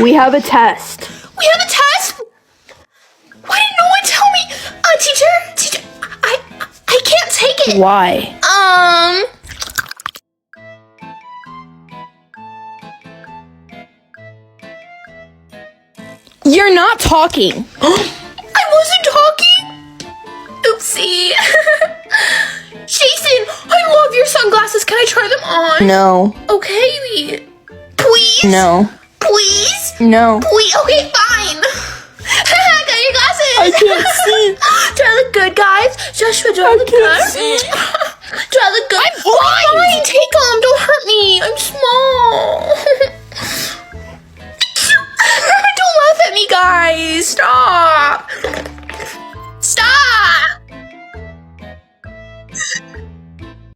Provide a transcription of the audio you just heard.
We have a test. We have a test? Why didn't no one tell me? Teacher, I can't take it. Why? You're not talking. I wasn't talking. Oopsie. Jason, I love your sunglasses. Can I try them on? No. Okay. Please? No. Please? No. Please? Okay, fine. I got your glasses. I can't see. Do I look good, guys? Joshua, do I look can't good? see. Do I look good?